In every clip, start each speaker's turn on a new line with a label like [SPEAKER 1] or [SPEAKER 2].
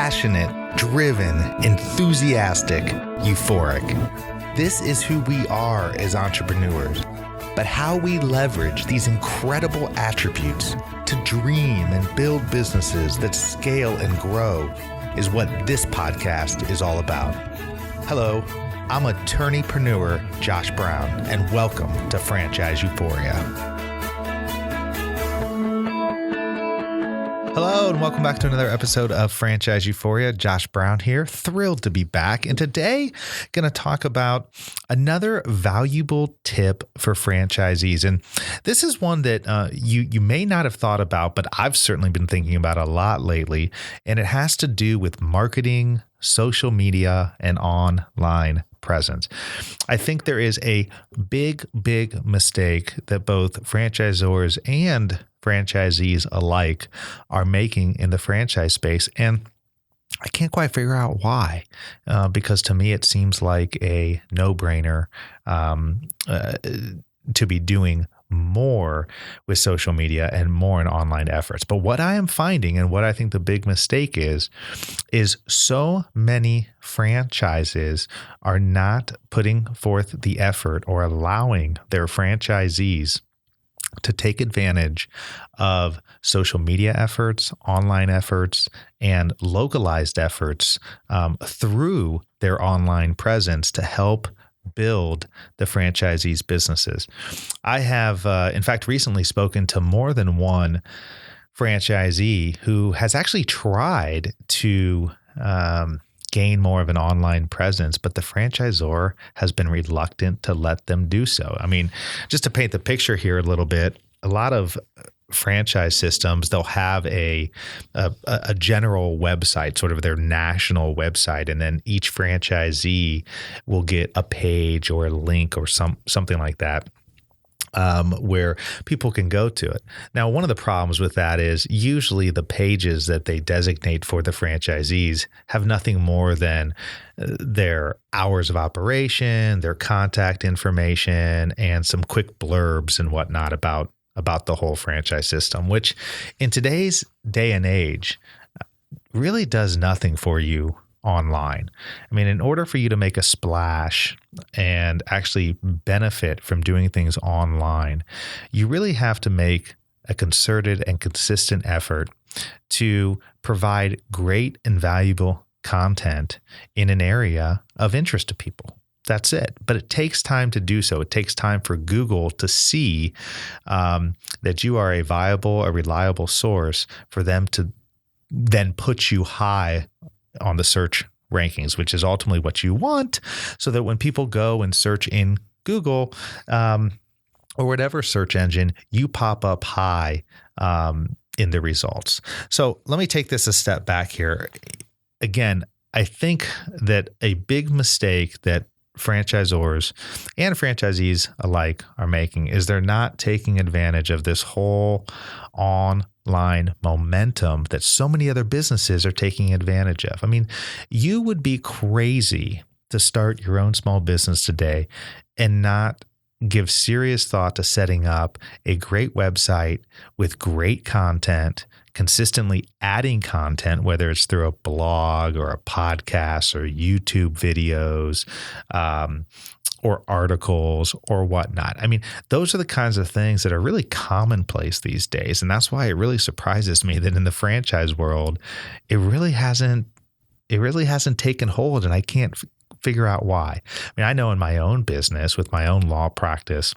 [SPEAKER 1] passionate, driven, enthusiastic, euphoric. This is who we are as entrepreneurs. But how we leverage these incredible attributes to dream and build businesses that scale and grow is what this podcast is all about. Hello, I'm attorneypreneur Josh Brown, and welcome to Franchise Euphoria. Hello, and welcome back to another episode of Franchise Euphoria. Josh Brown here, thrilled to be back. And today, going to talk about another valuable tip for franchisees. And this is one that you may not have thought about, but I've certainly been thinking about a lot lately. And it has to do with marketing, social media, and online presence. I think there is a big mistake that both franchisors and franchisees alike are making in the franchise space. And I can't quite figure out why, because to me, it seems like a no-brainer to be doing more with social media and more in online efforts. But what I am finding, and what I think the big mistake is so many franchises are not putting forth the effort or allowing their franchisees to take advantage of social media efforts, online efforts, and localized efforts through their online presence to help build the franchisees' businesses. I have, in fact, recently spoken to more than one franchisee who has actually tried to gain more of an online presence, but the franchisor has been reluctant to let them do so. I mean, just to paint the picture here a little bit, a lot of franchise systems, they'll have a general website, sort of their national website, and then each franchisee will get a page or a link or something like that. Where people can go to it. Now, one of the problems with that is usually the pages that they designate for the franchisees have nothing more than their hours of operation, their contact information, and some quick blurbs and whatnot about the whole franchise system, which in today's day and age really does nothing for you online. I mean, in order for you to make a splash and actually benefit from doing things online, you really have to make a concerted and consistent effort to provide great and valuable content in an area of interest to people. That's it. But it takes time to do so. It takes time for Google to see that you are a viable, a reliable source for them to then put you high on the search rankings, which is ultimately what you want, so that when people go and search in Google or whatever search engine, you pop up high in the results. So let me take this a step back here. Again, I think that a big mistake that franchisors and franchisees alike are making is they're not taking advantage of this whole online momentum that so many other businesses are taking advantage of. I mean, you would be crazy to start your own small business today and not give serious thought to setting up a great website with great content, consistently adding content, whether it's through a blog or a podcast or YouTube videos, or articles or whatnot. I mean, those are the kinds of things that are really commonplace these days. And that's why it really surprises me that in the franchise world, it really hasn't taken hold, and I can't figure out why. I mean, I know in my own business with my own law practice,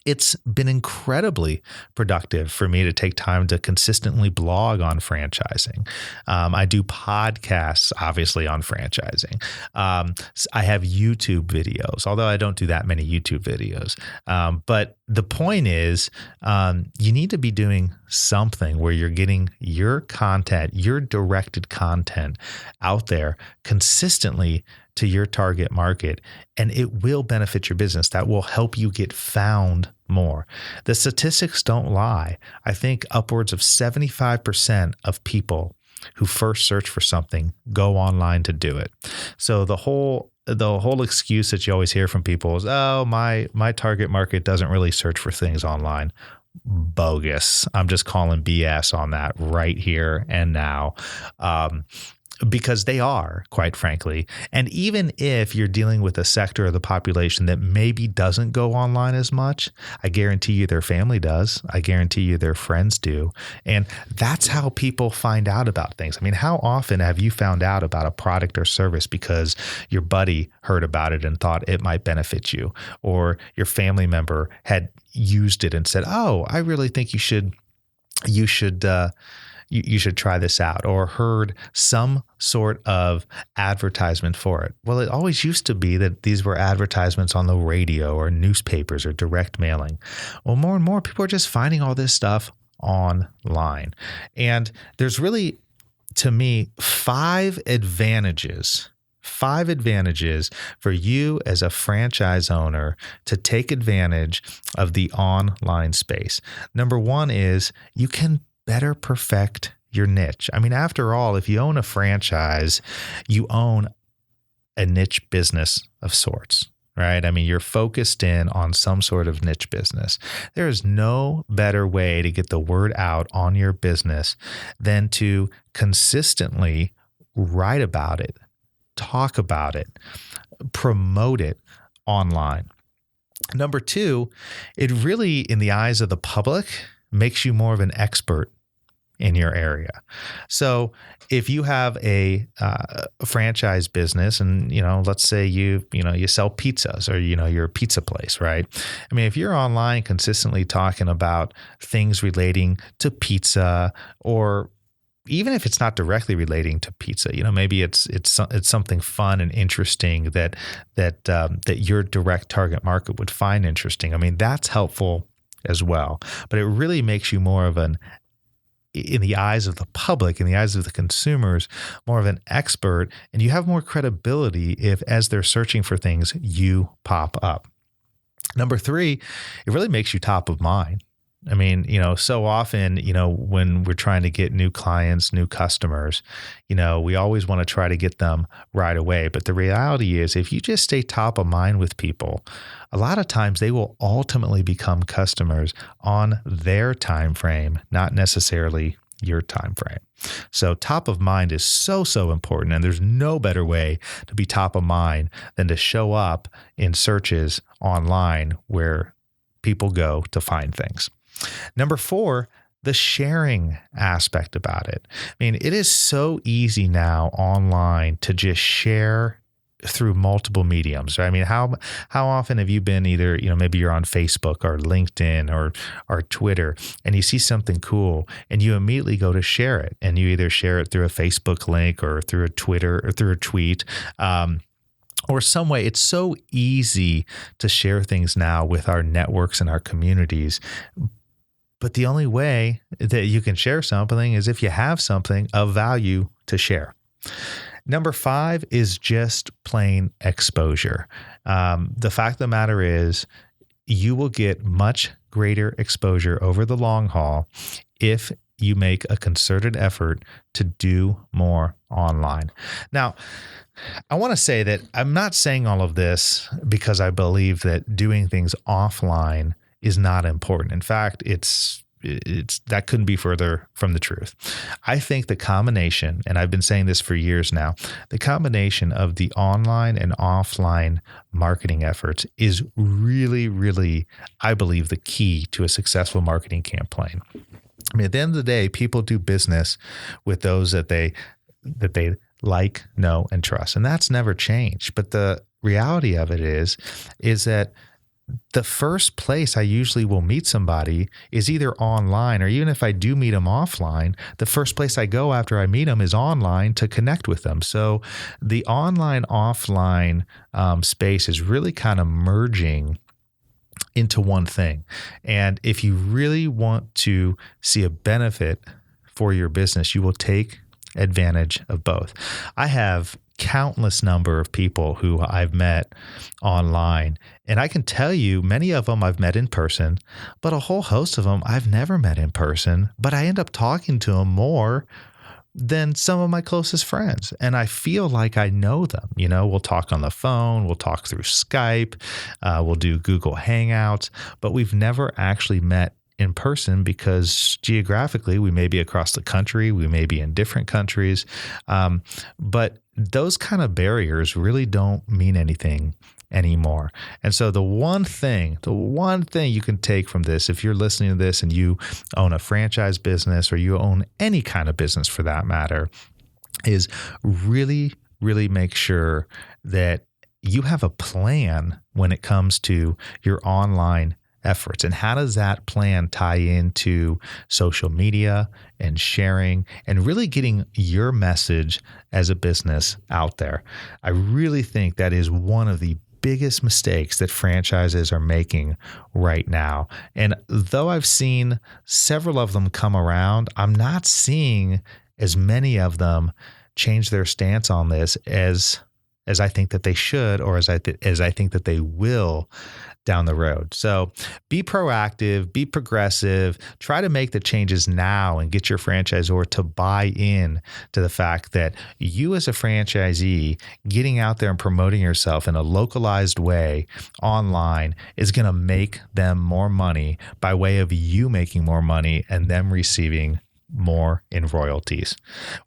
[SPEAKER 1] it's been incredibly productive for me to take time to consistently blog on franchising. I do podcasts, obviously, on franchising. I have YouTube videos, although I don't do that many YouTube videos. But the point is, you need to be doing something where you're getting your content, your directed content out there consistently to your target market, and it will benefit your business. That will help you get found more. The statistics don't lie. I think upwards of 75% of people who first search for something go online to do it. So the whole excuse that you always hear from people is, oh, my target market doesn't really search for things online. Bogus. I'm just calling BS on that right here and now. because they are, quite frankly. And even if you're dealing with a sector of the population that maybe doesn't go online as much, I guarantee you their family does. I guarantee you their friends do. And that's how people find out about things. I mean, how often have you found out about a product or service because your buddy heard about it and thought it might benefit you, or your family member had used it and said, "Oh, I really think you should try this out," or heard some sort of advertisement for it. Well, it always used to be that these were advertisements on the radio or newspapers or direct mailing. Well, more and more people are just finding all this stuff online. And there's really, to me, five advantages for you as a franchise owner to take advantage of the online space. Number one is you can better perfect your niche. I mean, after all, if you own a franchise, you own a niche business of sorts, right? I mean, you're focused in on some sort of niche business. There is no better way to get the word out on your business than to consistently write about it, talk about it, promote it online. Number two, it really, in the eyes of the public, makes you more of an expert in your area. So if you have a franchise business and, let's say you sell pizzas, or, you're a pizza place, right? I mean, if you're online consistently talking about things relating to pizza, or even if it's not directly relating to pizza, maybe it's something fun and interesting that your direct target market would find interesting. I mean, that's helpful as well, but it really makes you more of in the eyes of the public, in the eyes of the consumers, more of an expert, and you have more credibility if, as they're searching for things, you pop up. Number three, it really makes you top of mind. I mean, so often, when we're trying to get new clients, new customers, we always want to try to get them right away. But the reality is, if you just stay top of mind with people, a lot of times they will ultimately become customers on their time frame, not necessarily your time frame. So top of mind is so important. And there's no better way to be top of mind than to show up in searches online where people go to find things. Number four, the sharing aspect about it. I mean, it is so easy now online to just share through multiple mediums, right? I mean, how often have you been either, maybe you're on Facebook or LinkedIn or Twitter, and you see something cool and you immediately go to share it, and you either share it through a Facebook link or through a Twitter or through a tweet, or some way. It's so easy to share things now with our networks and our communities. But the only way that you can share something is if you have something of value to share. Number five is just plain exposure. The fact of the matter is, you will get much greater exposure over the long haul if you make a concerted effort to do more online. Now, I want to say that I'm not saying all of this because I believe that doing things offline is not important. In fact, it's that couldn't be further from the truth. I think the combination, and I've been saying this for years now, the combination of the online and offline marketing efforts is really, really, I believe, the key to a successful marketing campaign. I mean, at the end of the day, people do business with those that they like, know, and trust. And that's never changed. But the reality of it is that the first place I usually will meet somebody is either online, or even if I do meet them offline, the first place I go after I meet them is online to connect with them. So the online-offline space is really kind of merging into one thing. And if you really want to see a benefit for your business, you will take advantage of both. I have countless number of people who I've met online, and I can tell you many of them I've met in person, but a whole host of them I've never met in person, but I end up talking to them more than some of my closest friends. And I feel like I know them. We'll talk on the phone, we'll talk through Skype, we'll do Google Hangouts, but we've never actually met in person because geographically we may be across the country, we may be in different countries, but those kind of barriers really don't mean anything anymore. And so the one thing you can take from this, if you're listening to this and you own a franchise business or you own any kind of business for that matter, is really, really make sure that you have a plan when it comes to your online efforts. And how does that plan tie into social media and sharing and really getting your message as a business out there? I really think that is one of the biggest mistakes that franchises are making right now. And though I've seen several of them come around, I'm not seeing as many of them change their stance on this as I think that they should, or as I think that they will down the road. So be proactive, be progressive, try to make the changes now and get your franchisor to buy in to the fact that you as a franchisee getting out there and promoting yourself in a localized way online is going to make them more money by way of you making more money and them receiving more in royalties.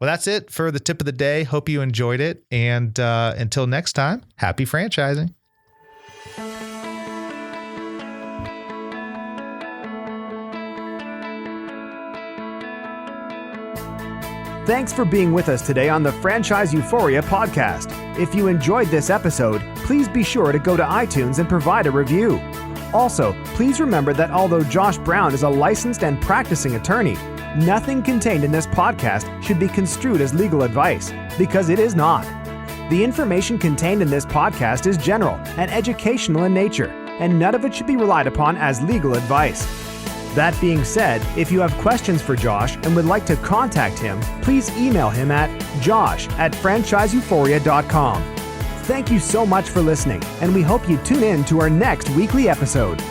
[SPEAKER 1] Well, that's it for the tip of the day. Hope you enjoyed it. And until next time, happy franchising.
[SPEAKER 2] Thanks for being with us today on the Franchise Euphoria podcast. If you enjoyed this episode, please be sure to go to iTunes and provide a review. Also, please remember that although Josh Brown is a licensed and practicing attorney, nothing contained in this podcast should be construed as legal advice, because it is not. The information contained in this podcast is general and educational in nature, and none of it should be relied upon as legal advice. That being said, if you have questions for Josh and would like to contact him, please email him at josh@franchiseeuphoria.com. Thank you so much for listening, and we hope you tune in to our next weekly episode.